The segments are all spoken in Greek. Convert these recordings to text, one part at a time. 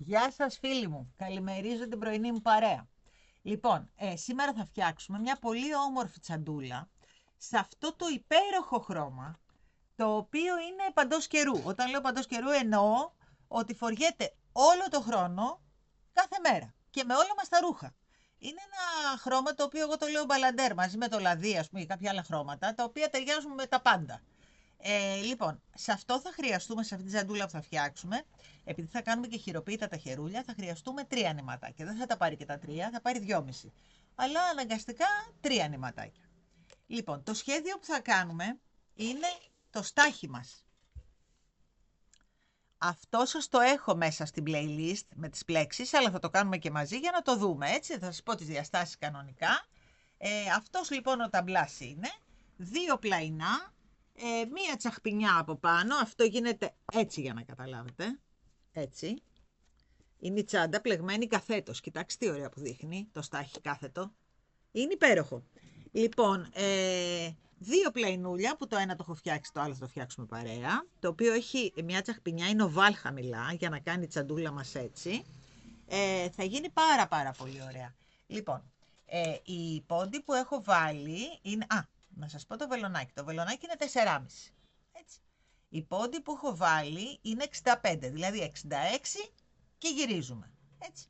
Γεια σας φίλοι μου, καλημερίζω την πρωινή μου παρέα. Λοιπόν, σήμερα θα φτιάξουμε μια πολύ όμορφη τσαντούλα σε αυτό το υπέροχο χρώμα, το οποίο είναι παντός καιρού. Όταν λέω παντός καιρού εννοώ ότι φοριέται όλο το χρόνο, κάθε μέρα και με όλα μας τα ρούχα. Είναι ένα χρώμα το οποίο εγώ το λέω μπαλαντέρ μαζί με το λαδί, ας πούμε, ή κάποια άλλα χρώματα, τα οποία ταιριάζουν με τα πάντα. Λοιπόν, σε αυτό θα χρειαστούμε, σε αυτή τη ζαντούλα που θα φτιάξουμε, επειδή θα κάνουμε και χειροποίητα τα χερούλια, θα χρειαστούμε 3 νηματάκια. Δεν θα τα πάρει και τα 3, θα πάρει 2,5. Αλλά αναγκαστικά 3 νηματάκια. Λοιπόν, το σχέδιο που θα κάνουμε είναι το στάχι μας. Αυτό σας το έχω μέσα στην playlist με τις πλέξεις, αλλά θα το κάνουμε και μαζί για να το δούμε, έτσι. Θα σας πω τις διαστάσεις κανονικά. Αυτός λοιπόν ο ταμπλάς είναι, 2 πλαϊνά, μία τσαχπινιά από πάνω, αυτό γίνεται έτσι για να καταλάβετε, έτσι. Είναι η τσάντα πλεγμένη καθέτος, κοιτάξτε τι ωραία που δείχνει το στάχι κάθετο, είναι υπέροχο. Λοιπόν, 2 πλαϊνούλια που το ένα το έχω φτιάξει, το άλλο θα το φτιάξουμε παρέα, το οποίο έχει μια τσαχπινιά, είναι οβάλ χαμηλά για να κάνει η τσαντούλα μας έτσι. Θα γίνει πάρα πολύ ωραία. Λοιπόν, η πόντι που έχω βάλει είναι... να σας πω το βελονάκι. Το βελονάκι είναι 4,5. Έτσι. Η πόντι που έχω βάλει είναι 65, δηλαδή 66 και γυρίζουμε. Έτσι.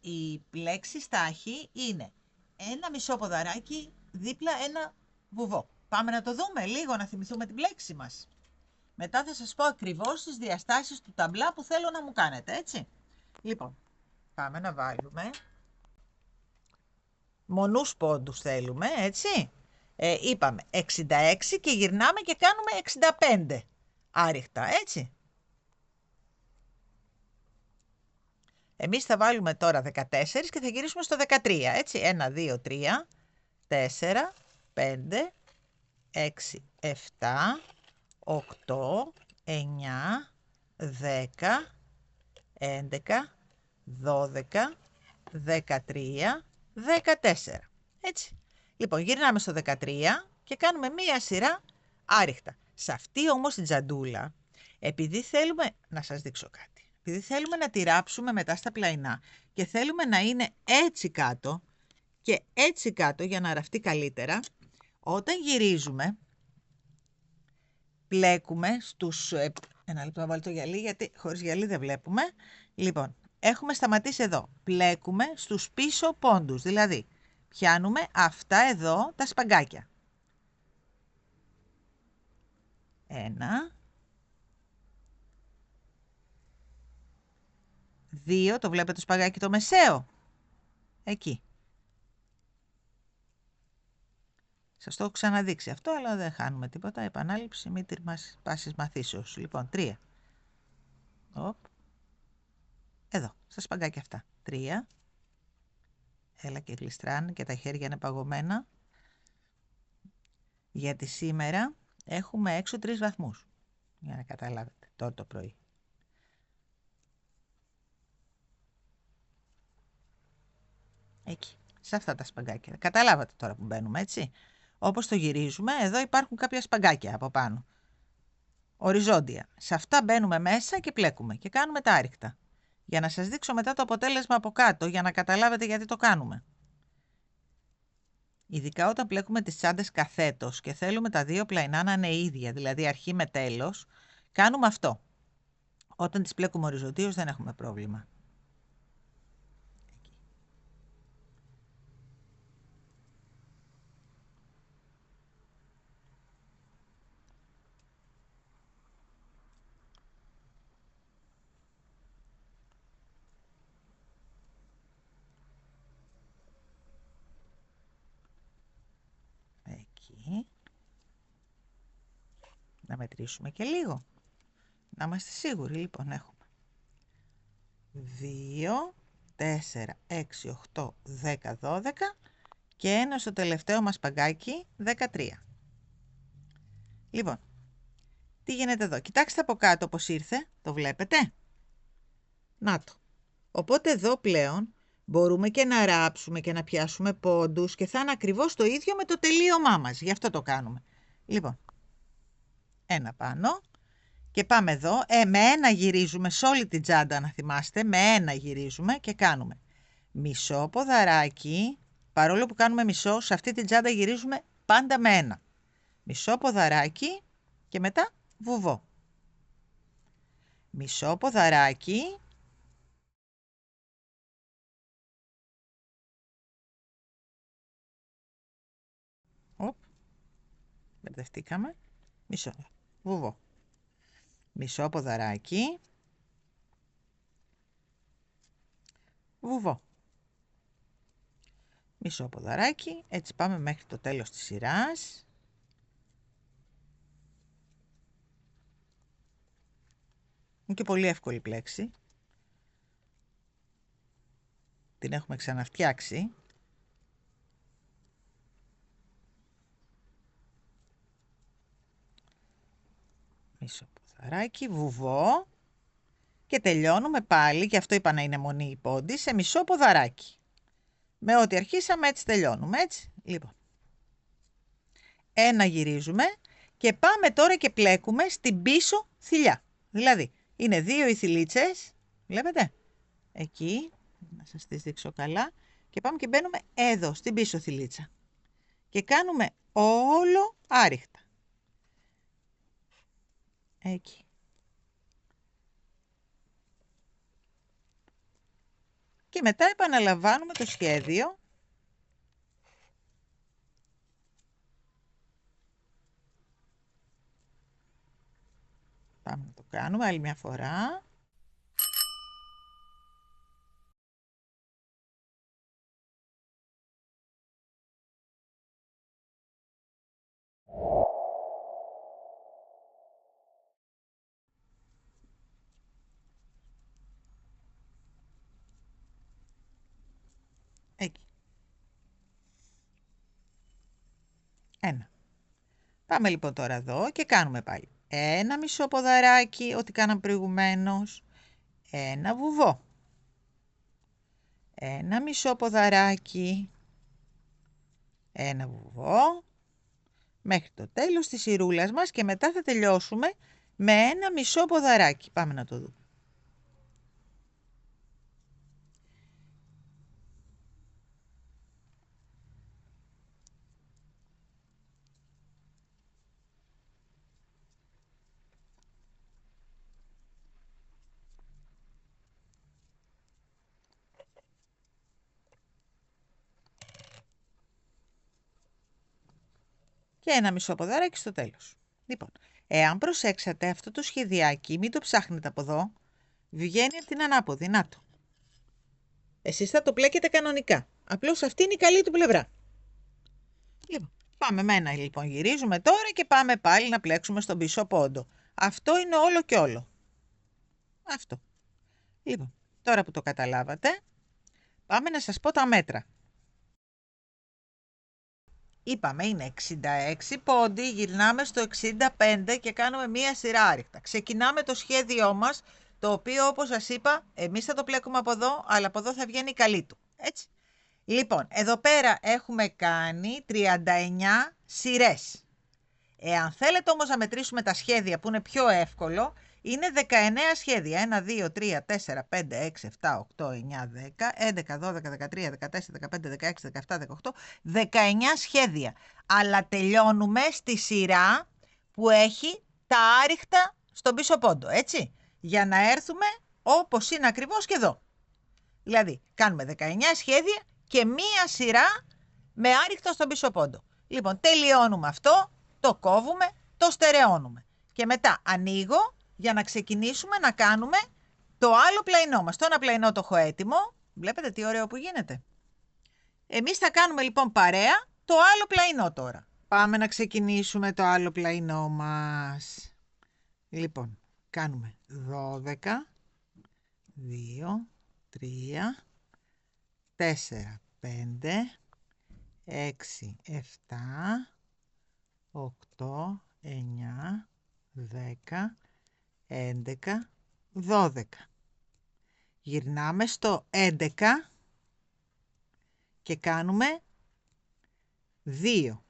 Η πλέξη στάχη είναι ένα μισό ποδαράκι δίπλα ένα βουβό. Πάμε να το δούμε λίγο, να θυμηθούμε την πλέξη μας. Μετά θα σας πω ακριβώς τις διαστάσεις του ταμπλά που θέλω να μου κάνετε, έτσι. Λοιπόν, πάμε να βάλουμε μονούς πόντους θέλουμε, έτσι. Είπαμε 66 και γυρνάμε και κάνουμε 65 άριχτα, έτσι. Εμείς θα βάλουμε τώρα 14 και θα γυρίσουμε στο 13, έτσι. 1, 2, 3, 4, 5, 6, 7, 8, 9, 10, 11, 12, 13, 14. Έτσι. Λοιπόν, γυρνάμε στο 13 και κάνουμε μία σειρά άριχτα. Σε αυτή όμως την τζαντούλα, επειδή θέλουμε, να σας δείξω κάτι, επειδή θέλουμε να τη ράψουμε μετά στα πλαϊνά και θέλουμε να είναι έτσι κάτω και έτσι κάτω για να ραφτεί καλύτερα, όταν γυρίζουμε, πλέκουμε στους... Ένα λεπτό να βάλω το γυαλί, γιατί χωρίς γυαλί δεν βλέπουμε. Λοιπόν, έχουμε σταματήσει εδώ. Πλέκουμε στους πίσω πόντους, δηλαδή πιάνουμε αυτά εδώ τα σπαγκάκια. 1, 2, το βλέπετε το σπαγάκι το μεσαίο. Εκεί. Σας το έχω ξαναδείξει αυτό, αλλά δεν χάνουμε τίποτα. Επανάληψη μήτρη μας πάσης μαθήσεως. Λοιπόν, 3. Εδώ, στα σπαγκάκια αυτά. 3. Έλα και γλιστράνε και τα χέρια είναι παγωμένα. Γιατί σήμερα έχουμε έξω 3 βαθμούς. Για να καταλάβετε, τώρα το πρωί. Εκεί, σε αυτά τα σπαγκάκια. Καταλάβατε τώρα που μπαίνουμε, έτσι. Όπως το γυρίζουμε, εδώ υπάρχουν κάποια σπαγκάκια από πάνω. Οριζόντια. Σε αυτά μπαίνουμε μέσα και πλέκουμε και κάνουμε τα άριχτα. Για να σας δείξω μετά το αποτέλεσμα από κάτω, για να καταλάβετε γιατί το κάνουμε. Ειδικά όταν πλέκουμε τις τσάντες καθέτος και θέλουμε τα 2 πλαϊνά να είναι ίδια, δηλαδή αρχή με τέλος, κάνουμε αυτό. Όταν τις πλέκουμε οριζοντίως δεν έχουμε πρόβλημα. Εκεί. Να μετρήσουμε και λίγο. Να είμαστε σίγουροι, λοιπόν, έχουμε 2, 4, 6, 8, 10, 12 και ένα στο τελευταίο μας παγκάκι, 13. Λοιπόν, τι γίνεται εδώ. Κοιτάξτε από κάτω πώς ήρθε, το βλέπετε. Να το. Οπότε εδώ πλέον μπορούμε και να ράψουμε και να πιάσουμε πόντους και θα είναι ακριβώς το ίδιο με το τελείωμά μας. Γι' αυτό το κάνουμε. Λοιπόν, ένα πάνω Και πάμε εδώ, με ένα γυρίζουμε σε όλη την τσάντα, να θυμάστε, με ένα γυρίζουμε και κάνουμε μισό ποδαράκι, παρόλο που κάνουμε μισό, σε αυτή την τσάντα γυρίζουμε πάντα με ένα. Μισό ποδαράκι και μετά βουβό. Μισό ποδαράκι, μπερδευτήκαμε, μισό, βουβό. Μισό ποδαράκι, βουβό. Μισό ποδαράκι, έτσι πάμε μέχρι το τέλος της σειράς. Είναι και πολύ εύκολη πλέξη. Την έχουμε ξαναφτιάξει. Μισό ποδαράκι, βουβό. Και τελειώνουμε πάλι, και αυτό είπα να είναι μονή η πόντη, σε μισό ποδαράκι. Με ό,τι αρχίσαμε έτσι τελειώνουμε, έτσι. Λοιπόν, ένα γυρίζουμε και πάμε τώρα και πλέκουμε στην πίσω θηλιά. Δηλαδή, είναι δύο οι θηλίτσες, βλέπετε, εκεί, να σας τις δείξω καλά, και πάμε και μπαίνουμε εδώ, στην πίσω θηλίτσα. Και κάνουμε όλο άριχτα. Εκεί. Και μετά επαναλαμβάνουμε το σχέδιο. Πάμε να το κάνουμε άλλη μια φορά. Εκεί. Ένα. Πάμε λοιπόν τώρα εδώ και κάνουμε πάλι ένα μισό ποδαράκι, ό,τι κάναμε προηγουμένως, ένα βουβό, ένα μισό ποδαράκι, ένα βουβό, μέχρι το τέλος της σειρούλας μας, και μετά θα τελειώσουμε με ένα μισό ποδαράκι. Πάμε να το δούμε. Και ένα μισό ποδαράκι στο τέλος. Λοιπόν, εάν προσέξατε αυτό το σχεδιάκι, μην το ψάχνετε από εδώ, βγαίνει από την ανάποδη, να το. Εσείς θα το πλέκετε κανονικά, απλώς αυτή είναι η καλή του πλευρά. Λοιπόν, πάμε με ένα λοιπόν, γυρίζουμε τώρα και πάμε πάλι να πλέξουμε στον πίσω πόντο. Αυτό είναι όλο και όλο. Αυτό. Λοιπόν, τώρα που το καταλάβατε, πάμε να σας πω τα μέτρα. Είπαμε είναι 66 πόντι, γυρνάμε στο 65 και κάνουμε μία σειρά άριχτα. Ξεκινάμε το σχέδιό μας, το οποίο όπως σας είπα, εμείς θα το πλέκουμε από εδώ, αλλά από εδώ θα βγαίνει η καλή του. Έτσι. Λοιπόν, εδώ πέρα έχουμε κάνει 39 σειρές. Εάν θέλετε όμως να μετρήσουμε τα σχέδια που είναι πιο εύκολο, είναι 19 σχέδια. 1, 2, 3, 4, 5, 6, 7, 8, 9, 10, 11, 12, 13, 14, 15, 16, 17, 18, 19 σχέδια. Αλλά τελειώνουμε στη σειρά που έχει τα άριχτα στον πίσω πόντο, έτσι. Για να έρθουμε όπως είναι ακριβώς και εδώ. Δηλαδή, κάνουμε 19 σχέδια και μία σειρά με άριχτα στον πίσω πόντο. Λοιπόν, τελειώνουμε αυτό, το κόβουμε, το στερεώνουμε. Και μετά ανοίγω για να ξεκινήσουμε να κάνουμε το άλλο πλαϊνό μας. Το ένα πλαϊνό το έχω έτοιμο. Βλέπετε τι ωραίο που γίνεται. Εμείς θα κάνουμε λοιπόν παρέα το άλλο πλαϊνό τώρα. Πάμε να ξεκινήσουμε το άλλο πλαϊνό μας. Λοιπόν, κάνουμε 12, 2, 3, 4, 5, 6, 7, 8, 9, 10, 11, 12. Γυρνάμε στο 11 και κάνουμε 2.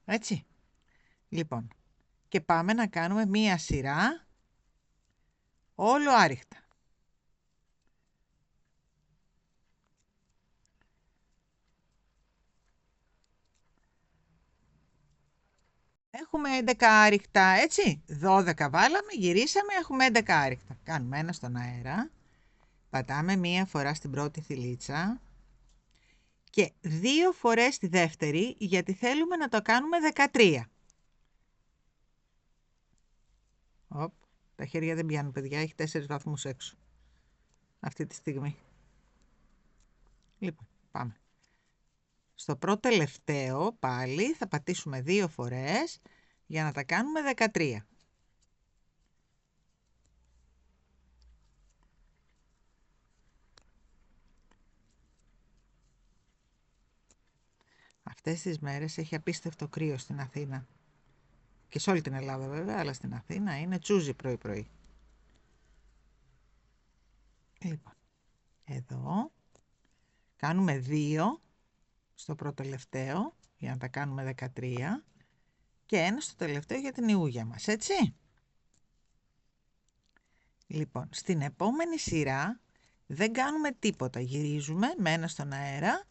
Έτσι. Λοιπόν, και πάμε να κάνουμε μία σειρά όλο άριχτα. Έχουμε 11 άριχτα, έτσι. 12 βάλαμε, γυρίσαμε, έχουμε 11 άριχτα. Κάνουμε ένα στον αέρα. Πατάμε μία φορά στην πρώτη θηλίτσα και 2 φορές στη δεύτερη, γιατί θέλουμε να το κάνουμε 13. Οπ, τα χέρια δεν πιάνουν, παιδιά, έχει 4 βαθμούς έξω αυτή τη στιγμή. Λοιπόν, πάμε. Στο πρώτο τελευταίο πάλι θα πατήσουμε 2 φορές για να τα κάνουμε 13. Αυτές τις μέρες έχει απίστευτο κρύο στην Αθήνα. Και σε όλη την Ελλάδα βέβαια, αλλά στην Αθήνα είναι τσούζι πρωί-πρωί. Λοιπόν, εδώ κάνουμε 2 στο πρώτο τελευταίο για να τα κάνουμε 13 και 1 στο τελευταίο για την ιούγια μας, έτσι. Λοιπόν, στην επόμενη σειρά δεν κάνουμε τίποτα. Γυρίζουμε με ένα στον αέρα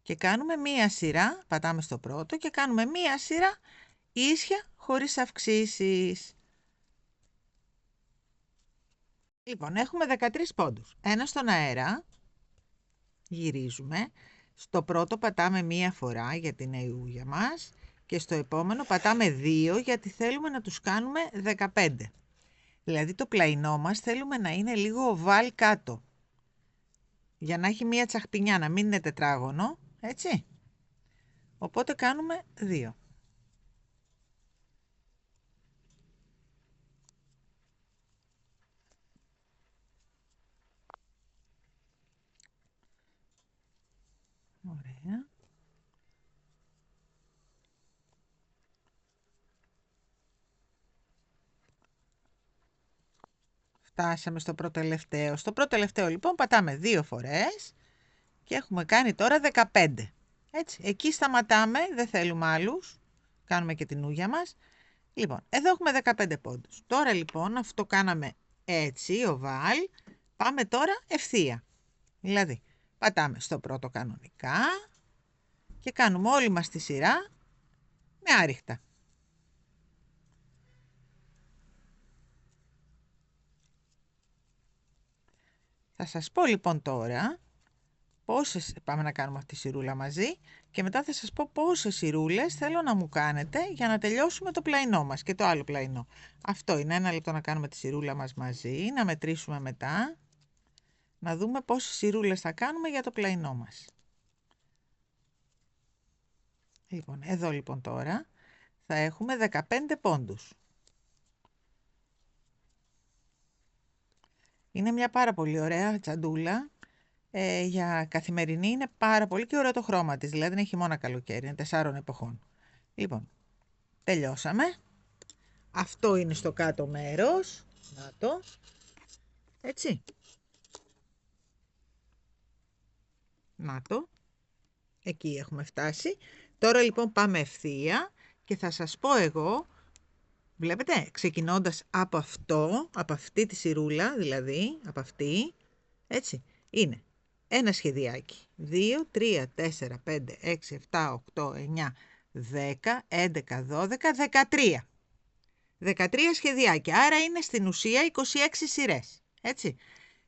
και κάνουμε μία σειρά, πατάμε στο πρώτο και κάνουμε μία σειρά ίσια χωρίς αυξήσεις. Λοιπόν, έχουμε 13 πόντους. Ένα στον αέρα, γυρίζουμε. Στο πρώτο πατάμε μία φορά για την ιούγια μας και στο επόμενο πατάμε 2 γιατί θέλουμε να τους κάνουμε 15. Δηλαδή το πλαϊνό μας θέλουμε να είναι λίγο οβάλ κάτω. Για να έχει μία τσαχπινιά, να μην είναι τετράγωνο, έτσι. Οπότε κάνουμε 2. Ωραία. Φτάσαμε στο προτελευταίο. Στο προτελευταίο λοιπόν πατάμε 2 φορές και έχουμε κάνει τώρα 15. Έτσι, εκεί σταματάμε, δεν θέλουμε άλλους. Κάνουμε και την ούγια μας. Λοιπόν, εδώ έχουμε 15 πόντους. Τώρα λοιπόν αυτό κάναμε έτσι, οβάλ. Πάμε τώρα ευθεία. Δηλαδή, πατάμε στο πρώτο κανονικά και κάνουμε όλη μας τη σειρά με άριχτα. Θα σας πω λοιπόν τώρα πόσες, πάμε να κάνουμε αυτή τη σειρούλα μαζί και μετά θα σας πω πόσες σειρούλες θέλω να μου κάνετε για να τελειώσουμε το πλαϊνό μας και το άλλο πλαϊνό. Αυτό είναι 1 λεπτό να κάνουμε τη σειρούλα μας μαζί, να μετρήσουμε μετά, να δούμε πόσες σειρούλες θα κάνουμε για το πλαϊνό μας. Λοιπόν, εδώ λοιπόν τώρα θα έχουμε 15 πόντους. Είναι μια πάρα πολύ ωραία τσαντούλα. Για καθημερινή είναι πάρα πολύ και ωραίο το χρώμα της, δηλαδή είναι χειμώνα καλοκαίρι, είναι 4 εποχών. Λοιπόν, τελειώσαμε. Αυτό είναι στο κάτω μέρος. Να το. Έτσι. Να το. Εκεί έχουμε φτάσει. Τώρα λοιπόν πάμε ευθεία και θα σας πω εγώ, βλέπετε, ξεκινώντας από αυτό, από αυτή τη σειρούλα, δηλαδή, από αυτή, έτσι, είναι ένα σχεδιάκι. 2, 3, 4, 5, 6, 7, 8, 9, 10, 11, 12, 13. 13 σχεδιάκια, άρα είναι στην ουσία 26 σειρές, έτσι.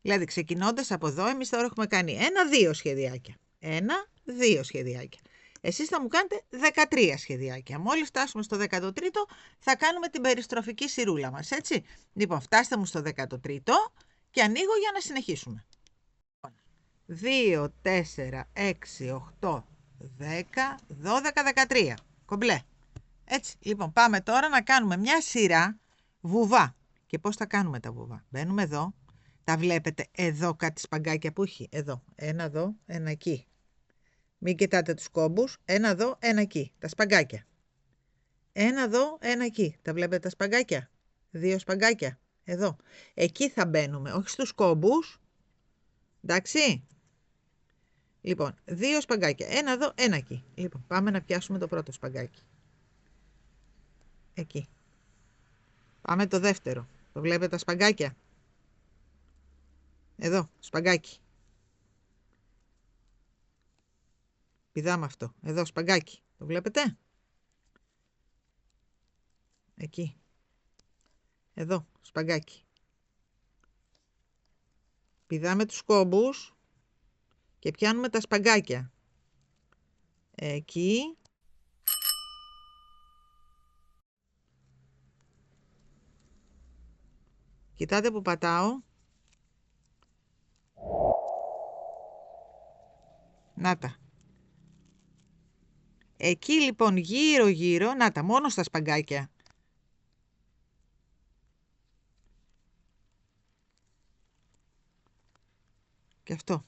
Δηλαδή ξεκινώντας από εδώ, εμείς τώρα έχουμε κάνει 1-2 σχεδιάκια. 1-2 σχεδιάκια. Εσείς θα μου κάνετε 13 σχεδιάκια. Μόλις φτάσουμε στο 13ο θα κάνουμε την περιστροφική σειρούλα μας, έτσι. Λοιπόν, φτάστε μου στο 13ο και ανοίγω για να συνεχίσουμε. 2, 4, 6, 8, 10, 12, 13. Κομπλέ. Έτσι, λοιπόν, πάμε τώρα να κάνουμε μια σειρά βουβά. Και πώς θα κάνουμε τα βουβά. Μπαίνουμε εδώ. Τα βλέπετε εδώ κάτι σπαγκάκια που έχει. Εδώ. Ένα εδώ, ένα εκεί. Μην κοιτάτε τους κόμπους. Ένα εδώ, ένα εκεί. Τα σπαγκάκια. Ένα εδώ, ένα εκεί. Τα βλέπετε τα σπαγκάκια. 2 σπαγκάκια. Εδώ. Εκεί θα μπαίνουμε. Όχι στους κόμπους. Εντάξει. Λοιπόν, 2 σπαγκάκια. Ένα εδώ, ένα εκεί. Λοιπόν, πάμε να πιάσουμε το πρώτο σπαγκάκι. Εκεί. Πάμε το δεύτερο. Το βλέπετε τα σπαγκάκια. Εδώ, σπαγκάκι. Πηδάμε αυτό. Εδώ, σπαγκάκι. Το βλέπετε? Εκεί. Εδώ, σπαγκάκι. Πηδάμε τους κόμπους και πιάνουμε τα σπαγκάκια. Εκεί. Κοιτάτε που πατάω. Να τα. Εκεί λοιπόν γύρω γύρω, να τα, μόνο στα σπαγκάκια. Και αυτό.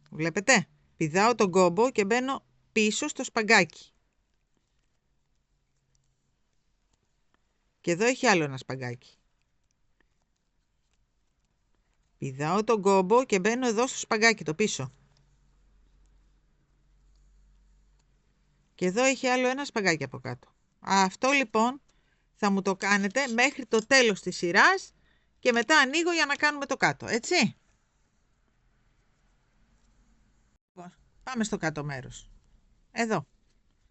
Βλέπετε, πηδάω τον κόμπο και μπαίνω πίσω στο σπαγκάκι. Και εδώ έχει άλλο ένα σπαγκάκι. Πηδάω τον κόμπο και μπαίνω εδώ στο σπαγκάκι, το πίσω. Και εδώ έχει άλλο ένα σπαγκάκι από κάτω. Αυτό λοιπόν θα μου το κάνετε μέχρι το τέλος της σειράς και μετά ανοίγω για να κάνουμε το κάτω, έτσι. Πάμε στο κάτω μέρος. Εδώ.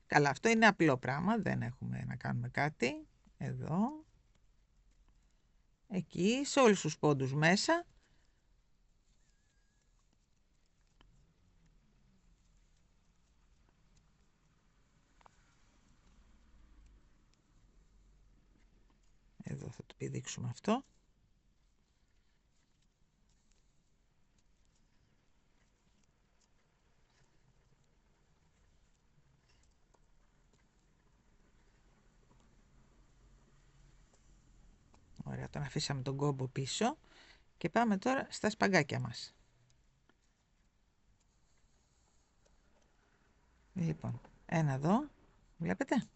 Καλά, αυτό είναι απλό πράγμα, δεν έχουμε να κάνουμε κάτι. Εδώ. Εκεί, σε όλους τους πόντους μέσα. Εδώ θα το πηδήξουμε αυτό. Ωραία, τον αφήσαμε τον κόμπο πίσω και πάμε τώρα στα σπαγκάκια μας. Λοιπόν, ένα εδώ, βλέπετε,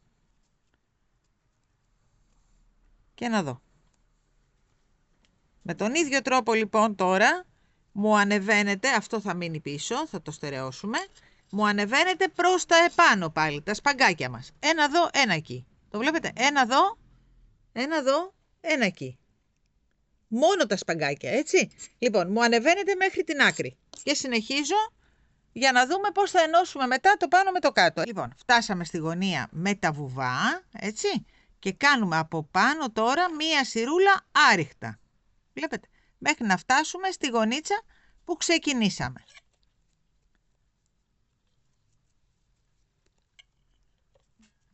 και ένα εδώ. Με τον ίδιο τρόπο λοιπόν τώρα μου ανεβαίνετε, αυτό θα μείνει πίσω, θα το στερεώσουμε, μου ανεβαίνετε προς τα επάνω πάλι, τα σπαγκάκια μας. Ένα εδώ, ένα εκεί. Το βλέπετε, ένα εδώ, ένα εκεί. Μόνο τα σπαγκάκια, έτσι. Λοιπόν, μου ανεβαίνετε μέχρι την άκρη και συνεχίζω για να δούμε πώς θα ενώσουμε μετά το πάνω με το κάτω. Λοιπόν, φτάσαμε στη γωνία με τα βουβά, έτσι, και κάνουμε από πάνω τώρα μία σειρούλα άριχτα. Βλέπετε, μέχρι να φτάσουμε στη γωνίτσα που ξεκινήσαμε.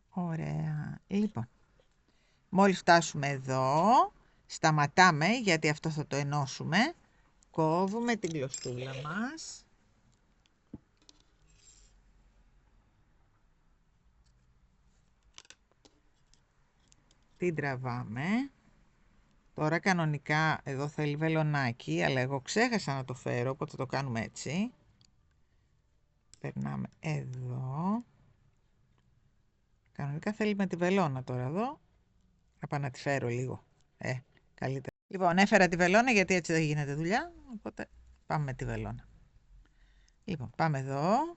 Ωραία. Λοιπόν, μόλις φτάσουμε εδώ, σταματάμε γιατί αυτό θα το ενώσουμε. Κόβουμε την κλωστούλα μας. Την τραβάμε. Τώρα κανονικά εδώ θέλει βελονάκι, αλλά εγώ ξέχασα να το φέρω, οπότε θα το κάνουμε έτσι. Περνάμε εδώ. Κανονικά θέλει με τη βελόνα τώρα εδώ. Θα πάω να τη φέρω λίγο. Καλύτερα. Λοιπόν, έφερα τη βελόνα γιατί έτσι δεν γίνεται δουλειά, οπότε πάμε με τη βελόνα. Λοιπόν, πάμε εδώ.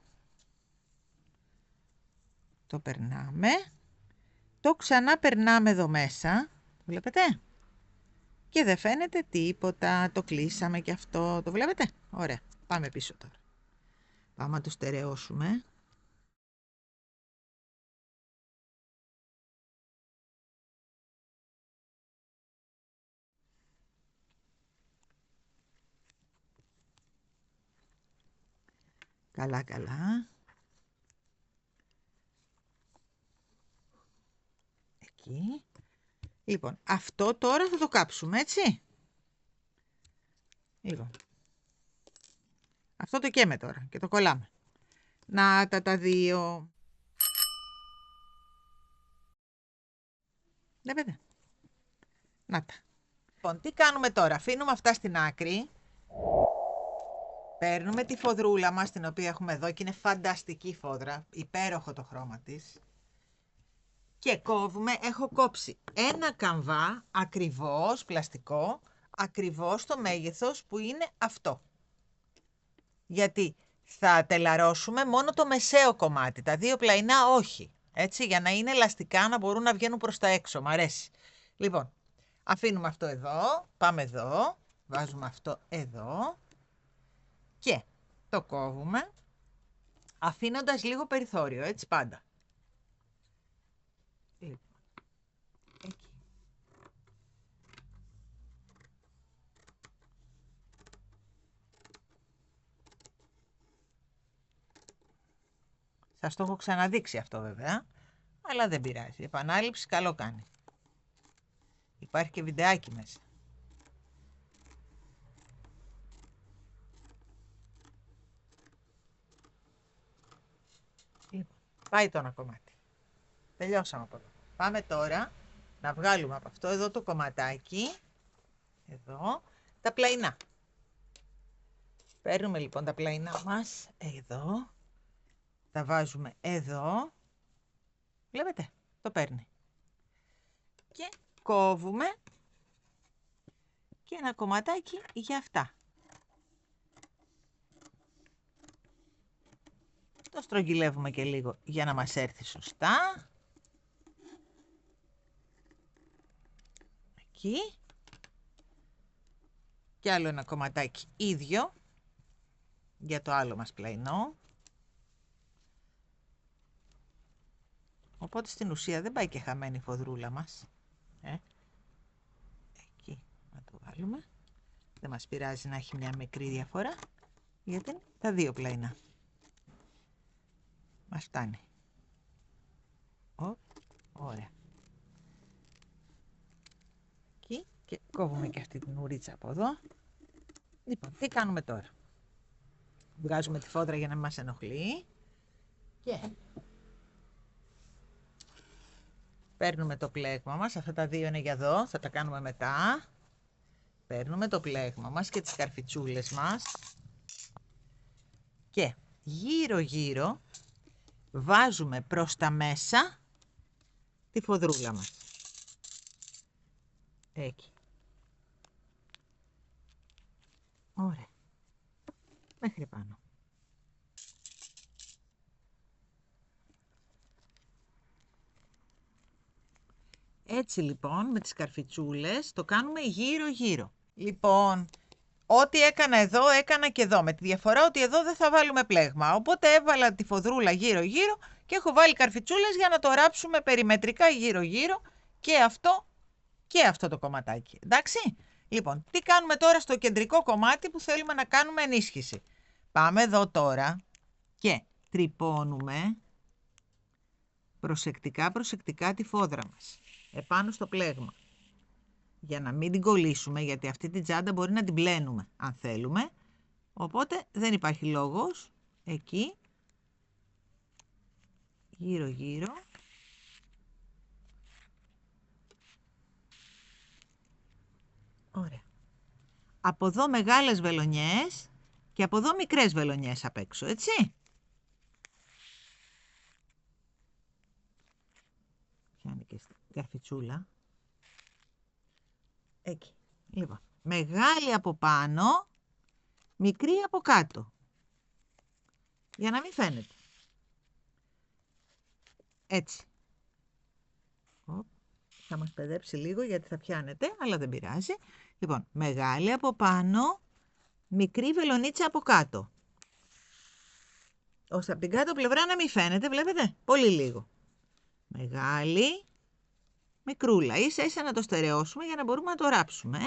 Το περνάμε. Το ξανά περνάμε εδώ μέσα. Βλέπετε? Και δεν φαίνεται τίποτα. Το κλείσαμε και αυτό. Το βλέπετε? Ωραία. Πάμε πίσω τώρα. Πάμε να το στερεώσουμε. Καλά, καλά. Εκεί. Λοιπόν, αυτό τώρα θα το κάψουμε, έτσι. Λοιπόν. Αυτό το καίμε τώρα και το κολλάμε. Να τα δύο. Βλέπετε. Να τα. Λοιπόν, τι κάνουμε τώρα. Αφήνουμε αυτά στην άκρη. Παίρνουμε τη φοδρούλα μας, την οποία έχουμε εδώ και είναι φανταστική φόδρα. Υπέροχο το χρώμα της. Και κόβουμε, έχω κόψει ένα καμβά ακριβώς, πλαστικό, ακριβώς το μέγεθος που είναι αυτό. Γιατί θα τελαρώσουμε μόνο το μεσαίο κομμάτι, τα δύο πλαϊνά όχι. Έτσι, για να είναι ελαστικά, να μπορούν να βγαίνουν προς τα έξω. Μ' αρέσει. Λοιπόν, αφήνουμε αυτό εδώ, πάμε εδώ, βάζουμε αυτό εδώ και το κόβουμε, αφήνοντας λίγο περιθώριο, έτσι πάντα. Λοιπόν, εκεί. Σας το έχω ξαναδείξει αυτό βέβαια, αλλά δεν πειράζει. Η επανάληψη καλό κάνει. Υπάρχει και βιντεάκι μέσα. Λοιπόν, πάει το ένα κομμάτι. Τελειώσαμε από εδώ. Πάμε τώρα να βγάλουμε από αυτό εδώ το κομματάκι, εδώ, τα πλαϊνά. Παίρνουμε λοιπόν τα πλαϊνά μας εδώ, τα βάζουμε εδώ, βλέπετε, το παίρνει. Και κόβουμε και ένα κομματάκι για αυτά. Το στρογγυλεύουμε και λίγο για να μας έρθει σωστά. Εκεί. Και άλλο ένα κομματάκι ίδιο για το άλλο μας πλαϊνό. Οπότε στην ουσία δεν πάει και χαμένη η φοδρούλα μας. Εκεί να το βάλουμε. Δεν μας πειράζει να έχει μια μικρή διαφορά, γιατί είναι τα δύο πλαϊνά. Μας φτάνει. Ωραία. Εκεί και κόβουμε και αυτή την ουρίτσα από εδώ. Λοιπόν, τι κάνουμε τώρα. Βγάζουμε τη φόδρα για να μην μας ενοχλεί. Και παίρνουμε το πλέγμα μας. Αυτά τα δύο είναι για εδώ. Θα τα κάνουμε μετά. Παίρνουμε το πλέγμα μας και τις καρφιτσούλες μας. Και γύρω γύρω βάζουμε προς τα μέσα τη φοδρούλα μας. Εκεί. Ωραία. Μέχρι πάνω. Έτσι λοιπόν με τις καρφιτσούλες το κάνουμε γύρω γύρω. Λοιπόν, ό,τι έκανα εδώ έκανα και εδώ, με τη διαφορά ότι εδώ δεν θα βάλουμε πλέγμα. Οπότε έβαλα τη φοδρούλα γύρω γύρω και έχω βάλει καρφιτσούλες για να το ράψουμε περιμετρικά γύρω γύρω και αυτό το κομματάκι. Εντάξει. Λοιπόν, τι κάνουμε τώρα στο κεντρικό κομμάτι που θέλουμε να κάνουμε ενίσχυση. Πάμε εδώ τώρα και τρυπώνουμε προσεκτικά τη φόδρα μας επάνω στο πλέγμα. Για να μην την κολλήσουμε, γιατί αυτή την τσάντα μπορεί να την πλένουμε αν θέλουμε. Οπότε δεν υπάρχει λόγος. Εκεί, γύρω γύρω. Ωραία. Από εδώ μεγάλες βελονιές και από εδώ μικρές βελονιές απ' έξω, έτσι. Πιάνει και στην καρφιτσούλα. Εκεί. Λοιπόν, μεγάλη από πάνω, μικρή από κάτω. Για να μην φαίνεται. Έτσι. Θα μας παιδέψει λίγο γιατί θα πιάνετε, αλλά δεν πειράζει. Λοιπόν, μεγάλη από πάνω, μικρή βελονίτσα από κάτω. Ώστε από την κάτω πλευρά να μην φαίνεται, βλέπετε, πολύ λίγο. Μεγάλη, μικρούλα, ίσα να το στερεώσουμε για να μπορούμε να το ράψουμε.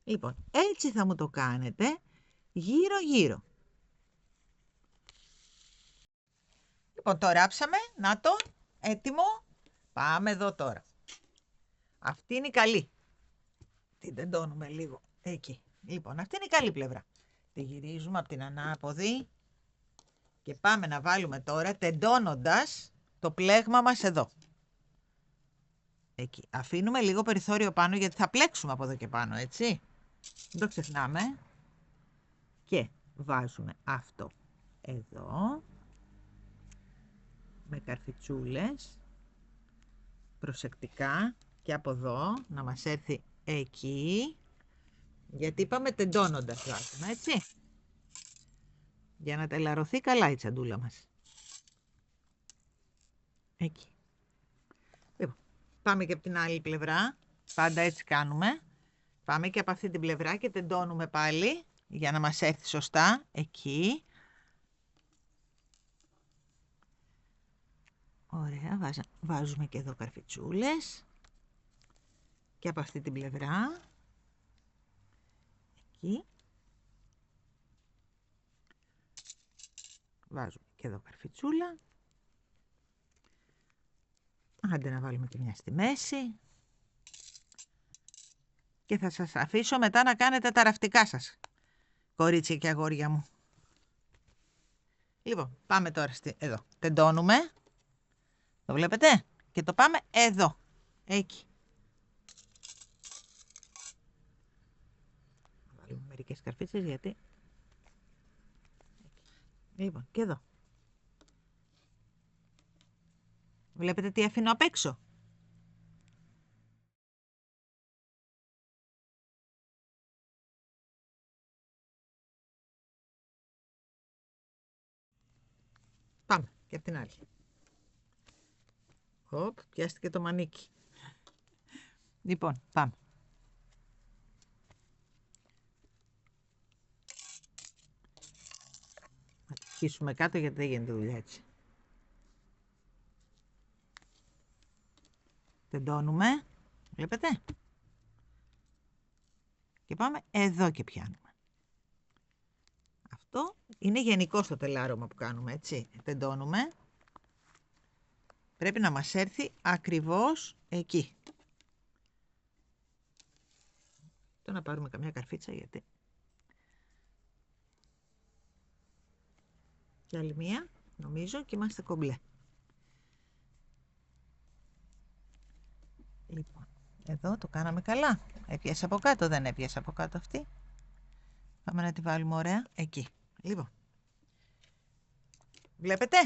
Λοιπόν, έτσι θα μου το κάνετε γύρω γύρω. Λοιπόν, το ράψαμε, να το, έτοιμο. Πάμε εδώ τώρα. Αυτή είναι η καλή. Την τεντώνουμε λίγο, εκεί. Λοιπόν, αυτή είναι η καλή πλευρά. Τη γυρίζουμε από την ανάποδη και πάμε να βάλουμε τώρα τεντώνοντας το πλέγμα μας εδώ. Εκεί. Αφήνουμε λίγο περιθώριο πάνω γιατί θα πλέξουμε από εδώ και πάνω, έτσι. Δεν το ξεχνάμε. Και βάζουμε αυτό εδώ. Με καρφιτσούλες. Προσεκτικά. Και από εδώ να μας έρθει εκεί. Γιατί είπαμε τεντώνοντας βάζουμε, έτσι. Για να τελαρωθεί καλά η τσαντούλα μας. Εκεί. Λοιπόν, πάμε και από την άλλη πλευρά. Πάντα έτσι κάνουμε. Πάμε και από αυτή την πλευρά και τεντώνουμε πάλι για να μας έρθει σωστά. Εκεί. Ωραία, βάζουμε και εδώ καρφιτσούλες. Και από αυτή την πλευρά. Εκεί. Βάζουμε και εδώ καρφιτσούλα. Άντε να βάλουμε και μια στη μέση. Και θα σας αφήσω μετά να κάνετε τα ραφτικά σας, κορίτσια και αγόρια μου. Λοιπόν, πάμε τώρα εδώ. Τεντώνουμε. Το βλέπετε? Και το πάμε εδώ. Εκεί. Θα βάλουμε μερικές καρφίτσες γιατί... Λοιπόν, και εδώ. Βλέπετε τι αφήνω απ' έξω? Πάμε και από την άλλη. Οπ, πιάστηκε το μανίκι. Λοιπόν, πάμε. Θα το χύσουμε κάτω γιατί δεν γίνεται δουλειά έτσι. Τεντώνουμε. Βλέπετε? Και πάμε εδώ και πιάνουμε. Αυτό είναι γενικό στο τελάρωμα που κάνουμε, έτσι. Τεντώνουμε. Πρέπει να μας έρθει ακριβώς εκεί. Το να πάρουμε καμιά καρφίτσα γιατί... Και άλλη μία, νομίζω, και είμαστε κομπλέ. Λοιπόν, εδώ το κάναμε καλά. Έπιασε από κάτω, δεν έπιασε από κάτω αυτή. Πάμε να τη βάλουμε ωραία εκεί. Λοιπόν, βλέπετε?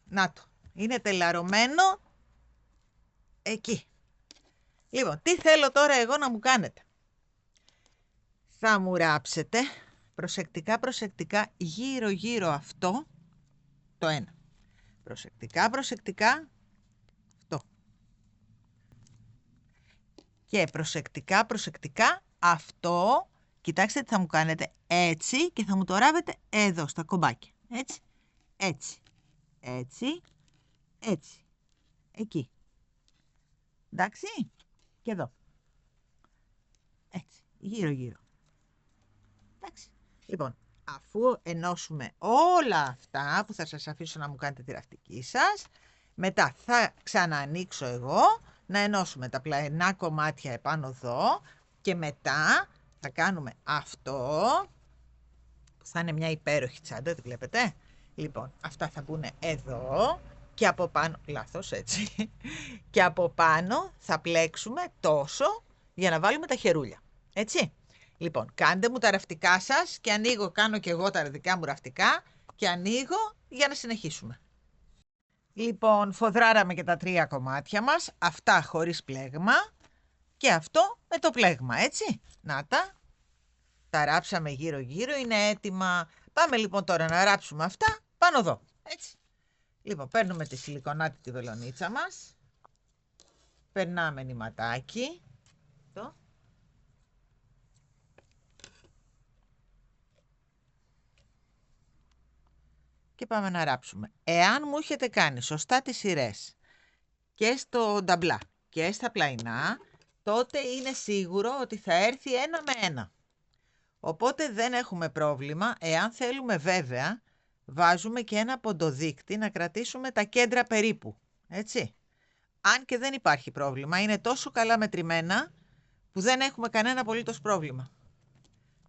Να το. Είναι τελαρωμένο εκεί. Λοιπόν, τι θέλω τώρα εγώ να μου κάνετε? Θα μου ράψετε προσεκτικά γύρω αυτό το ένα. Προσεκτικά αυτό. Και προσεκτικά αυτό. Κοιτάξτε τι θα μου κάνετε έτσι και θα μου το ράβετε εδώ στα κομπάκια. Έτσι. Εκεί. Εντάξει. Και εδώ. Έτσι. Γύρω. Εντάξει. Λοιπόν, αφού ενώσουμε όλα αυτά που θα σας αφήσω να μου κάνετε τη ραφτική σας, μετά θα ξαναανοίξω εγώ να ενώσουμε τα πλαϊνά κομμάτια επάνω εδώ και μετά θα κάνουμε αυτό που θα είναι μια υπέροχη τσάντα, τη βλέπετε? Λοιπόν, αυτά θα μπουν εδώ και από πάνω, λάθος έτσι, και από πάνω θα πλέξουμε τόσο για να βάλουμε τα χερούλια, έτσι. Λοιπόν, κάντε μου τα ραφτικά σας και ανοίγω, κάνω και εγώ τα δικά μου ραφτικά και ανοίγω για να συνεχίσουμε. Λοιπόν, φοδράραμε και τα 3 κομμάτια μας, αυτά χωρίς πλέγμα και αυτό με το πλέγμα, έτσι. Να τα ράψαμε γύρω, είναι έτοιμα. Πάμε λοιπόν τώρα να ράψουμε αυτά πάνω εδώ, έτσι. Λοιπόν, παίρνουμε τη σιλικονάτη τη βελονίτσα μας, περνάμε νηματάκι, εδώ. Και πάμε να ράψουμε. Εάν μου έχετε κάνει σωστά τις σειρές και στο νταμπλά και στα πλαϊνά, τότε είναι σίγουρο ότι θα έρθει ένα με ένα. Οπότε δεν έχουμε πρόβλημα. Εάν θέλουμε βέβαια, βάζουμε και ένα ποντοδείκτη να κρατήσουμε τα κέντρα περίπου. Έτσι. Αν και δεν υπάρχει πρόβλημα, είναι τόσο καλά μετρημένα που δεν έχουμε κανένα απολύτως πρόβλημα.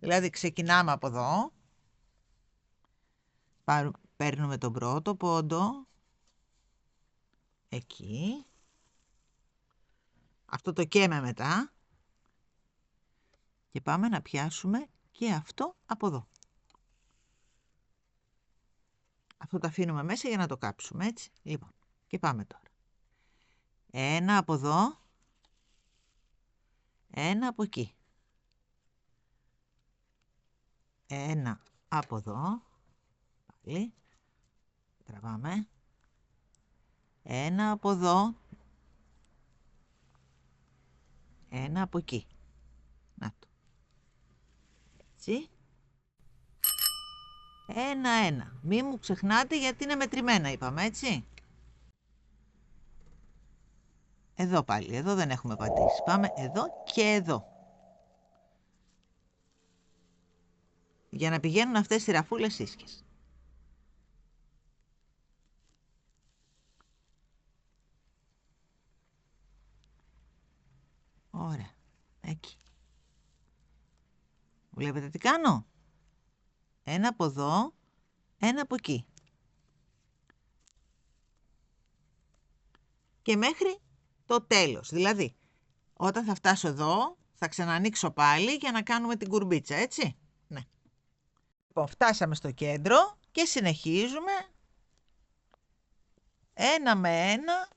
Δηλαδή ξεκινάμε από εδώ. Παίρνουμε τον πρώτο πόντο. Εκεί. Αυτό το καίμε μετά. Και πάμε να πιάσουμε και αυτό από εδώ. Αυτό το αφήνουμε μέσα για να το κάψουμε, έτσι. Λοιπόν, και πάμε τώρα. Ένα από εδώ. Ένα από εκεί. Ένα από εδώ. Πάλι. Τραβάμε. Ένα από εδώ. Ένα από εκεί. Να το. Έτσι. Ένα. Μη μου ξεχνάτε γιατί είναι μετρημένα είπαμε, έτσι. Εδώ πάλι, εδώ δεν έχουμε πατήσει. Πάμε εδώ και εδώ. Για να πηγαίνουν αυτές οι ραφούλες ίσχυες. Ωραία. Εκεί. Βλέπετε τι κάνω. Ένα από εδώ, ένα από εκεί. Και μέχρι το τέλος. Δηλαδή, όταν θα φτάσω εδώ, θα ξανανοίξω πάλι για να κάνουμε την κουρμπίτσα, έτσι. Ναι. Λοιπόν, φτάσαμε στο κέντρο και συνεχίζουμε ένα με ένα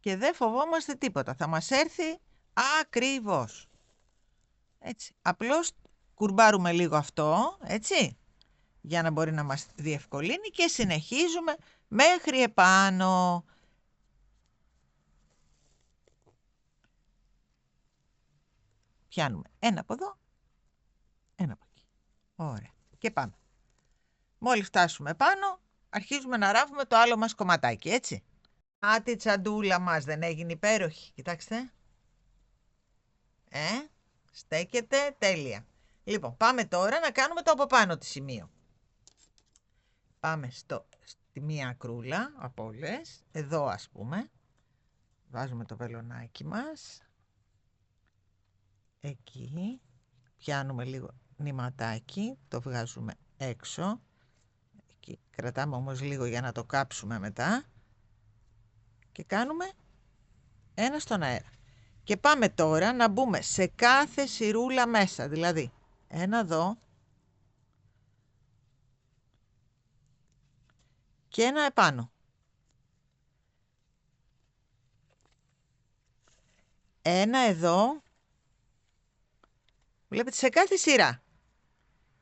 και δεν φοβόμαστε τίποτα. Θα μας έρθει ακριβώς. Έτσι. Απλώς κουρμπάρουμε λίγο αυτό, έτσι, για να μπορεί να μας διευκολύνει και συνεχίζουμε μέχρι επάνω. Πιάνουμε ένα από εδώ, ένα από εκεί. Ωραία. Και πάμε. Μόλις φτάσουμε πάνω, αρχίζουμε να ράβουμε το άλλο μας κομματάκι, έτσι. Α, τη τσαντούλα μας δεν έγινε υπέροχη. Κοιτάξτε. Στέκεται τέλεια. Λοιπόν, πάμε τώρα να κάνουμε το από πάνω τη σημείο. Πάμε στη μία ακρούλα από όλες. Εδώ ας πούμε. Βάζουμε το βελονάκι μας. Εκεί. Πιάνουμε λίγο νηματάκι. Το βγάζουμε έξω. Εκεί. Κρατάμε όμως λίγο για να το κάψουμε μετά. Και κάνουμε ένα στον αέρα. Και πάμε τώρα να μπούμε σε κάθε σιρούλα μέσα. Δηλαδή, ένα εδώ. Και ένα επάνω. Ένα εδώ. Βλέπετε σε κάθε σειρά.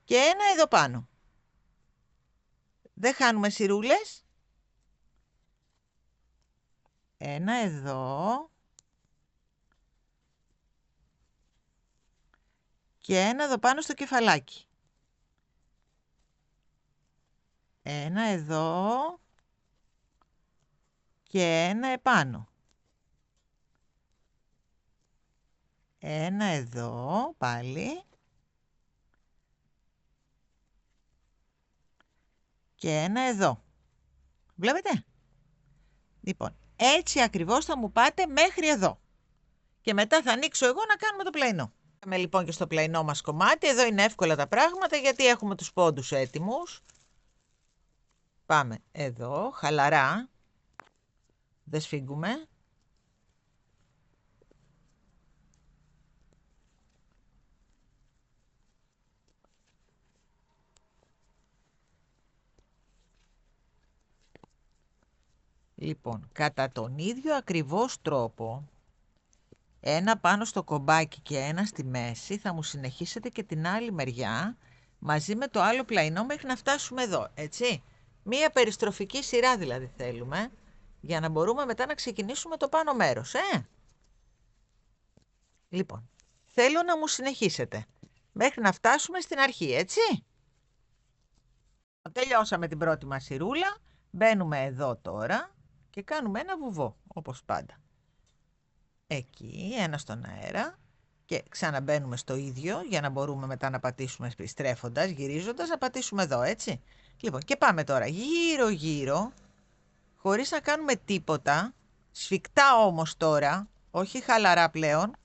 Και ένα εδώ πάνω. Δεν χάνουμε σιρούλες. Ένα εδώ. Και ένα εδώ πάνω στο κεφαλάκι. Ένα εδώ. Και ένα επάνω. Ένα εδώ πάλι. Και ένα εδώ. Βλέπετε? Λοιπόν, έτσι ακριβώς θα μου πάτε μέχρι εδώ. Και μετά θα ανοίξω εγώ να κάνουμε το πλαϊνό. Πάμε λοιπόν και στο πλαϊνό μας κομμάτι. Εδώ είναι εύκολα τα πράγματα γιατί έχουμε τους πόντους έτοιμους. Πάμε εδώ, χαλαρά. Δεν σφίγγουμε. Λοιπόν, κατά τον ίδιο ακριβώς τρόπο, ένα πάνω στο κομπάκι και ένα στη μέση, θα μου συνεχίσετε και την άλλη μεριά, μαζί με το άλλο πλαϊνό μέχρι να φτάσουμε εδώ, έτσι. Μία περιστροφική σειρά δηλαδή θέλουμε, για να μπορούμε μετά να ξεκινήσουμε το πάνω μέρος, Λοιπόν, θέλω να μου συνεχίσετε, μέχρι να φτάσουμε στην αρχή, έτσι. Τελειώσαμε την πρώτη μας σειρούλα, μπαίνουμε εδώ τώρα. Και κάνουμε ένα βουβό, όπως πάντα. Εκεί, ένα στον αέρα. Και ξαναμπαίνουμε στο ίδιο, για να μπορούμε μετά να πατήσουμε στρέφοντας, γυρίζοντας, να πατήσουμε εδώ, έτσι. Λοιπόν, και πάμε τώρα γύρω-γύρω, χωρίς να κάνουμε τίποτα. Σφιχτά όμως τώρα, όχι χαλαρά πλέον.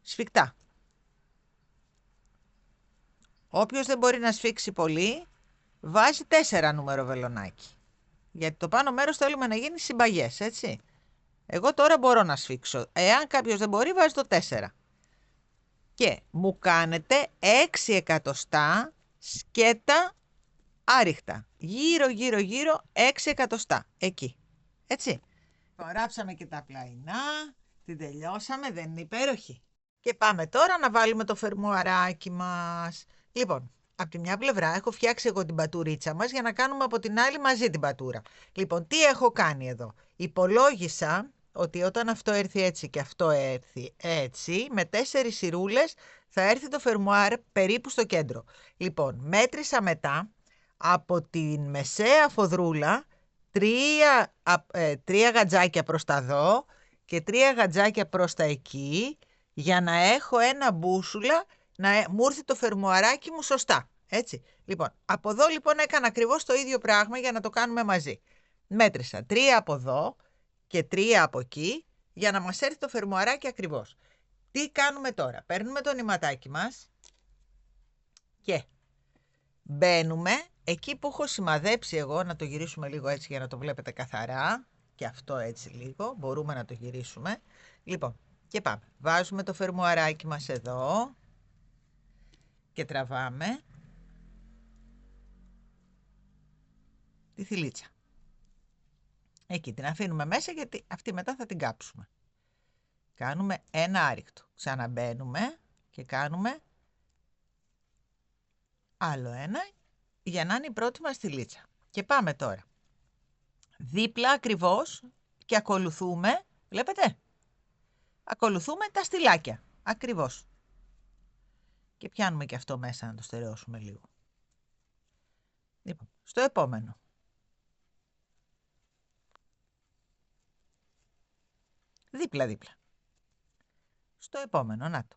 Σφιχτά. Όποιος δεν μπορεί να σφίξει πολύ, βάζει 4 νούμερο βελονάκι. Γιατί το πάνω μέρος θέλουμε να γίνει συμπαγές, έτσι. Εγώ τώρα μπορώ να σφίξω. Εάν κάποιος δεν μπορεί, βάζει το 4. Και μου κάνετε 6 εκατοστά σκέτα άριχτα. Γύρω, 6 εκατοστά. Εκεί. Έτσι. Ράψαμε και τα πλαϊνά. Την τελειώσαμε. Δεν είναι υπέροχη? Και πάμε τώρα να βάλουμε το φερμουαράκι μας. Λοιπόν, από τη μια πλευρά έχω φτιάξει εγώ την πατουρίτσα μας για να κάνουμε από την άλλη μαζί την πατούρα. Λοιπόν, τι έχω κάνει εδώ. Υπολόγισα ότι όταν αυτό έρθει έτσι και αυτό έρθει έτσι, με 4 σειρούλες θα έρθει το φερμουάρ περίπου στο κέντρο. Λοιπόν, μέτρησα μετά από την μεσαία φοδρούλα 3 γατζάκια προς τα δω και 3 γατζάκια προς τα εκεί, για να έχω ένα μπούσουλα να μου έρθει το φερμουαράκι μου σωστά. Έτσι. Λοιπόν, από εδώ λοιπόν έκανα ακριβώς το ίδιο πράγμα για να το κάνουμε μαζί. Μέτρησα 3 από εδώ και 3 από εκεί για να μας έρθει το φερμουαράκι ακριβώς. Τι κάνουμε τώρα. Παίρνουμε το νηματάκι μας και μπαίνουμε εκεί που έχω σημαδέψει εγώ, να το γυρίσουμε λίγο έτσι για να το βλέπετε καθαρά. Και αυτό έτσι λίγο, μπορούμε να το γυρίσουμε. Λοιπόν, και πάμε. Βάζουμε το φερμουαράκι μας εδώ και τραβάμε τη θηλίτσα. Εκεί την αφήνουμε μέσα γιατί αυτή μετά θα την κάψουμε. Κάνουμε ένα άρρηκτο. Ξαναμπαίνουμε και κάνουμε άλλο ένα για να είναι η πρώτη μας θηλίτσα. Και πάμε τώρα. Δίπλα ακριβώς και ακολουθούμε, βλέπετε, ακολουθούμε τα στυλάκια. Ακριβώς. Και πιάνουμε και αυτό μέσα να το στερεώσουμε λίγο. Λοιπόν, στο επόμενο. Δίπλα-δίπλα. Στο επόμενο, να το.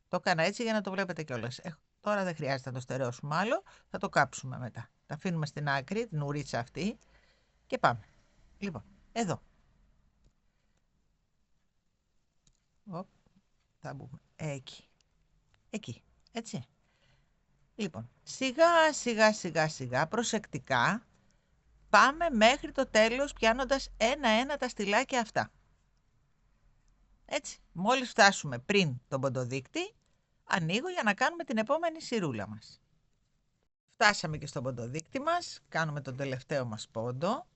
Το έκανα έτσι για να το βλέπετε κιόλας. Τώρα δεν χρειάζεται να το στερεώσουμε άλλο, θα το κάψουμε μετά. Τα αφήνουμε στην άκρη, την ουρίτσα αυτή και πάμε. Λοιπόν, εδώ. Θα μπούμε εκεί. Εκεί, έτσι. Λοιπόν, σιγά προσεκτικά πάμε μέχρι το τέλος πιάνοντας ένα-ένα τα στυλάκια αυτά. Έτσι, μόλις φτάσουμε πριν τον ποντοδείκτη, ανοίγω για να κάνουμε την επόμενη σειρούλα μας. Φτάσαμε και στον ποντοδείκτη μας, κάνουμε τον τελευταίο μας πόντο.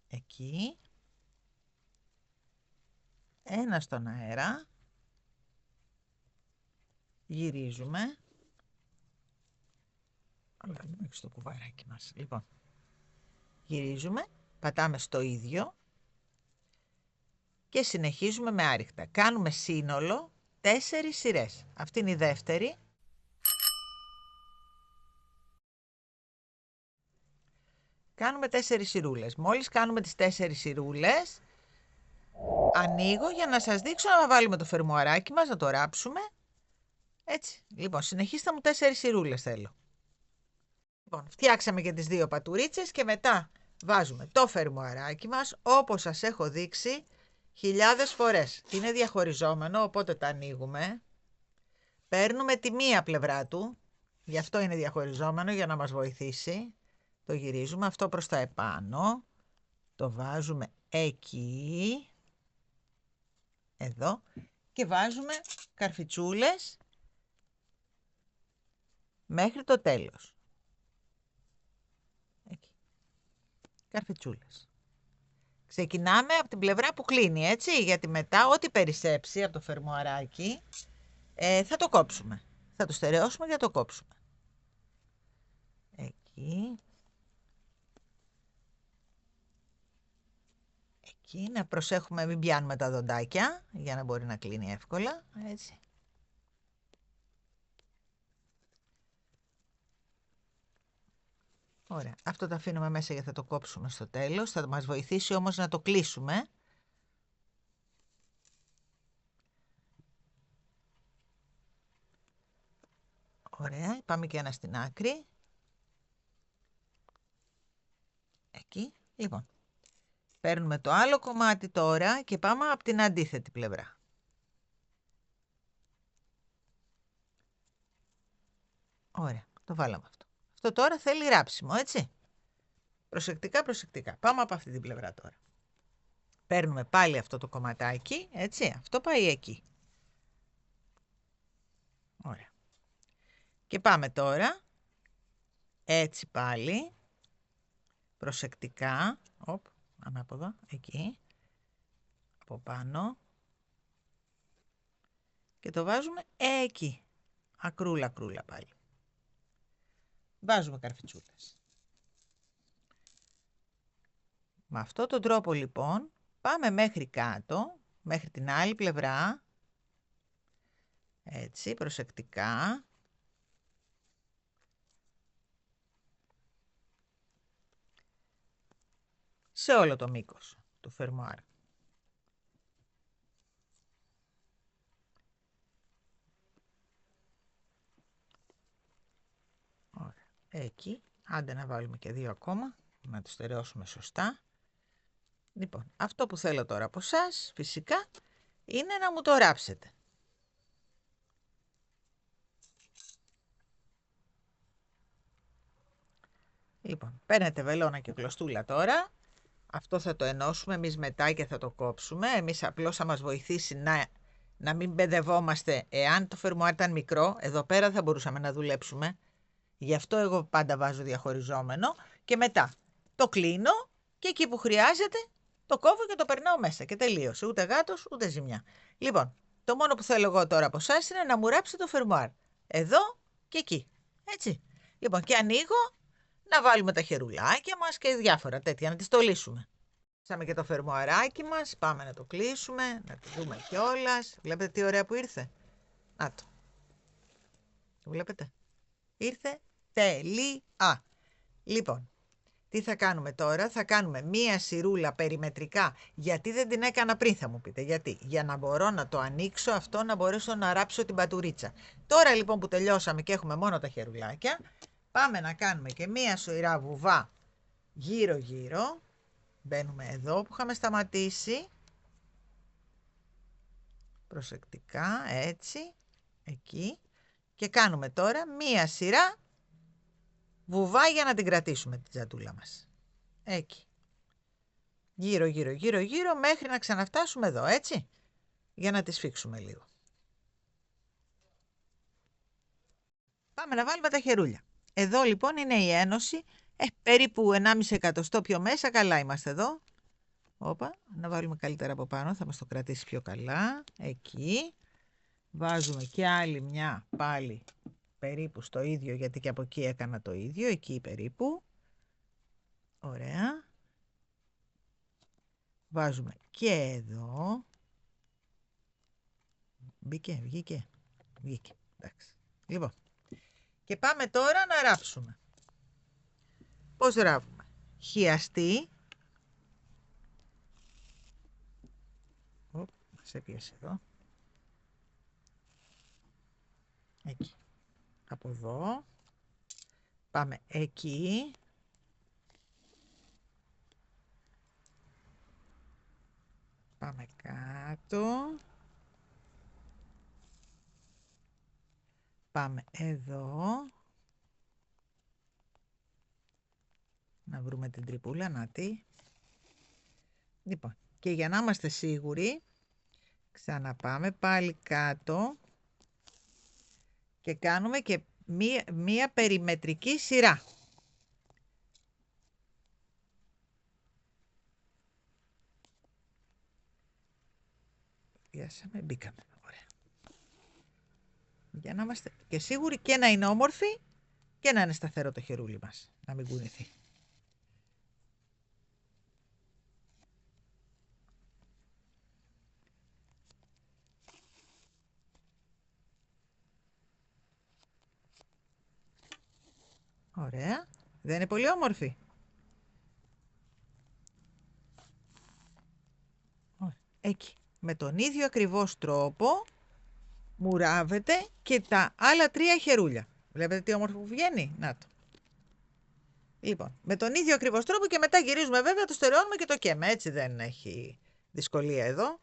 Εκεί. Ένα στον αέρα. Γυρίζουμε. Αλλά μέχρι στο κουβαράκι μας. Λοιπόν, γυρίζουμε, πατάμε στο ίδιο και συνεχίζουμε με άρρηκτα. Κάνουμε σύνολο 4 σειρές. Αυτή είναι η δεύτερη. Κάνουμε 4 σειρούλες. Μόλις κάνουμε τις 4 σειρούλες, ανοίγω για να σας δείξω να βάλουμε το φερμουαράκι μας, να το ράψουμε. Έτσι. Λοιπόν, συνεχίστε μου 4 σειρούλες θέλω. Λοιπόν, φτιάξαμε και τις 2 πατουρίτσες και μετά βάζουμε το φερμουαράκι μας, όπως σας έχω δείξει χιλιάδες φορές. Είναι διαχωριζόμενο, οπότε το ανοίγουμε. Παίρνουμε τη μία πλευρά του, γι' αυτό είναι διαχωριζόμενο, για να μας βοηθήσει. Το γυρίζουμε αυτό προς τα επάνω. Το βάζουμε εκεί. Εδώ. Και βάζουμε καρφιτσούλες μέχρι το τέλος. Εκεί. Καρφιτσούλες. Ξεκινάμε από την πλευρά που κλείνει, έτσι, γιατί μετά ό,τι περισσέψει από το φερμουαράκι θα το κόψουμε. Θα το στερεώσουμε για να το κόψουμε. Εκεί. Εκεί, να προσέχουμε μην πιάνουμε τα δοντάκια, για να μπορεί να κλείνει εύκολα, έτσι. Ωραία. Αυτό το αφήνουμε μέσα γιατί θα το κόψουμε στο τέλος. Θα μας βοηθήσει όμως να το κλείσουμε. Ωραία. Πάμε και ένα στην άκρη. Εκεί. Λοιπόν. Παίρνουμε το άλλο κομμάτι τώρα και πάμε από την αντίθετη πλευρά. Ωραία. Το βάλαμε αυτό. Αυτό τώρα θέλει ράψιμο, έτσι. Προσεκτικά, προσεκτικά. Πάμε από αυτή την πλευρά τώρα. Παίρνουμε πάλι αυτό το κομματάκι, έτσι. Αυτό πάει εκεί. Ωραία. Και πάμε τώρα, έτσι πάλι, προσεκτικά, ανάποδα, εκεί, από πάνω. Και το βάζουμε εκεί, ακρούλα, ακρούλα πάλι. βάζουμε καρφιτσούλες. Με αυτόν τον τρόπο λοιπόν πάμε μέχρι κάτω, μέχρι την άλλη πλευρά, έτσι προσεκτικά. Σε όλο το μήκος του φερμουάρ. Ωραία. Εκεί, άντε να βάλουμε και 2 ακόμα, να το στερεώσουμε σωστά. Λοιπόν, αυτό που θέλω τώρα από εσάς, φυσικά, είναι να μου το ράψετε. Λοιπόν, παίρνετε βελόνα και κλωστούλα τώρα. Αυτό θα το ενώσουμε εμείς μετά και θα το κόψουμε. Εμείς απλώς θα μας βοηθήσει να μην μπεδευόμαστε. Εάν το φερμουάρ ήταν μικρό, εδώ πέρα θα μπορούσαμε να δουλέψουμε. Γι' αυτό εγώ πάντα βάζω διαχωριζόμενο και μετά το κλείνω και εκεί που χρειάζεται το κόβω και το περνάω μέσα και τελείωσε. Ούτε γάτος ούτε ζημιά. Λοιπόν, το μόνο που θέλω εγώ τώρα από εσάς είναι να μου ράψετε το φερμουάρ. Εδώ και εκεί. Έτσι. Λοιπόν, και ανοίγω να βάλουμε τα χερουλάκια μας και διάφορα τέτοια, να τις στολίσουμε. Σάμε και το φερμουαράκι μας, πάμε να το κλείσουμε, να το δούμε κιόλας. Βλέπετε τι ωραία που ήρθε. Να το. Το βλέπετε. Ήρθε τελεία. Λοιπόν, τι θα κάνουμε τώρα? Θα κάνουμε μία σειρούλα περιμετρικά. Γιατί δεν την έκανα πριν, θα μου πείτε. Γιατί? Για να μπορώ να το ανοίξω αυτό, να μπορέσω να ράψω την πατουρίτσα. Τώρα λοιπόν που τελειώσαμε και έχουμε μόνο τα χερουλάκια, πάμε να κάνουμε και μία σειρά βουβά γύρω-γύρω. Μπαίνουμε εδώ που είχαμε σταματήσει. Προσεκτικά, έτσι, εκεί. Και κάνουμε τώρα μία σειρά βουβά για να την κρατήσουμε την τζατούλα μας. Εκεί. Γύρω, γύρω, γύρω, γύρω, μέχρι να ξαναφτάσουμε εδώ, έτσι. Για να τη σφίξουμε λίγο. Πάμε να βάλουμε τα χερούλια. Εδώ λοιπόν είναι η ένωση. Περίπου 1,5 εκατοστό πιο μέσα, καλά είμαστε εδώ. Όπα, να βάλουμε καλύτερα από πάνω, θα μας το κρατήσει πιο καλά. Εκεί. Βάζουμε και άλλη μια πάλι περίπου στο ίδιο, γιατί και από εκεί έκανα το ίδιο, εκεί περίπου. Ωραία. Βάζουμε και εδώ. Μπήκε, βγήκε. Βγήκε, εντάξει. Λοιπόν, και πάμε τώρα να ράψουμε. Πώς ράβουμε? Χιαστή. Μας έπιασε εδώ. Εκεί. Από εδώ. Πάμε εκεί. Πάμε κάτω. Πάμε εδώ. Να βρούμε την τρυπούλα, να τη. Λοιπόν, και για να είμαστε σίγουροι, ξαναπάμε πάλι κάτω και κάνουμε και μία περιμετρική σειρά. Πιάσαμε, μπήκαμε. Ωραία. Για να είμαστε και σίγουροι και να είναι όμορφη και να είναι σταθερό το χερούλι μας, να μην κουνηθεί. Ωραία. Δεν είναι πολύ όμορφη? Ωραία. Εκεί. Με τον ίδιο ακριβώς τρόπο μουράβετε και τα άλλα 3 χερούλια. Βλέπετε τι όμορφο που βγαίνει? Να το. Λοιπόν, με τον ίδιο ακριβώς τρόπο και μετά γυρίζουμε βέβαια, το στερεώνουμε και το καίμε. Έτσι δεν έχει δυσκολία εδώ.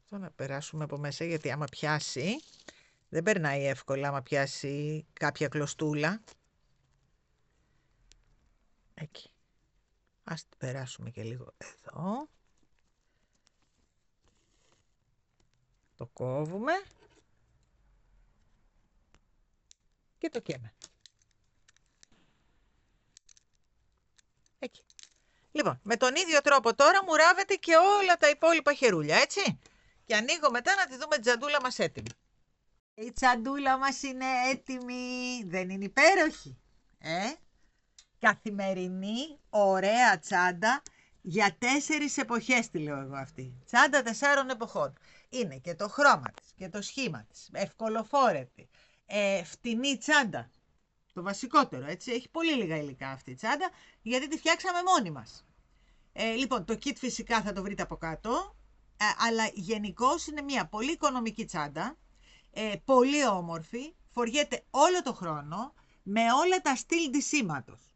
Να περάσουμε από μέσα, γιατί άμα πιάσει, δεν περνάει εύκολα άμα πιάσει κάποια κλωστούλα. Εκεί. Ας περάσουμε και λίγο εδώ. Το κόβουμε. Και το καίμε. Εκεί. Λοιπόν, με τον ίδιο τρόπο τώρα μουράβετε και όλα τα υπόλοιπα χερούλια, έτσι. Και ανοίγω μετά να τη δούμε την τζαντούλα μας έτοιμη. Η τσαντούλα μας είναι έτοιμη. Δεν είναι υπέροχη? Καθημερινή, ωραία τσάντα για 4 εποχές, τη λέω εγώ αυτή. Τσάντα 4 εποχών. Είναι και το χρώμα της και το σχήμα της. Ευκολοφόρετη. Φτηνή τσάντα. Το βασικότερο, έτσι. Έχει πολύ λίγα υλικά αυτή η τσάντα, γιατί τη φτιάξαμε μόνοι μας. Λοιπόν, το kit φυσικά θα το βρείτε από κάτω, αλλά γενικώς είναι μια πολύ οικονομική τσάντα, πολύ όμορφη, φοριέται όλο το χρόνο, με όλα τα στυλ ντυσίματος.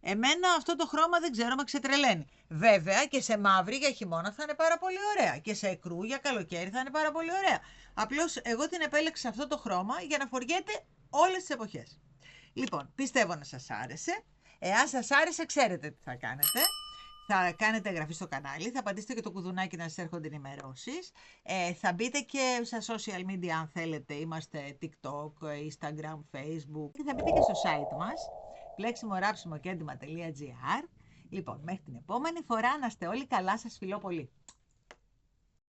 Εμένα αυτό το χρώμα δεν ξέρω, με ξετρελαίνει. Βέβαια και σε μαύρη για χειμώνα θα είναι πάρα πολύ ωραία. Και σε εκρού για καλοκαίρι θα είναι πάρα πολύ ωραία. Απλώς εγώ την επέλεξα αυτό το χρώμα για να φοριέται όλες τις εποχές. Λοιπόν, πιστεύω να σας άρεσε. Εάν σας άρεσε, ξέρετε τι θα κάνετε. Θα κάνετε εγγραφή στο κανάλι, θα πατήσετε και το κουδουνάκι να σας έρχονται ενημερώσεις. Θα μπείτε και στα social media αν θέλετε, είμαστε TikTok, Instagram, Facebook. Και θα μπείτε και στο site μας, πλέξιμο-ράψιμο-κέντημα.gr. Λοιπόν, μέχρι την επόμενη φορά, να είστε όλοι καλά, σας φιλώ πολύ.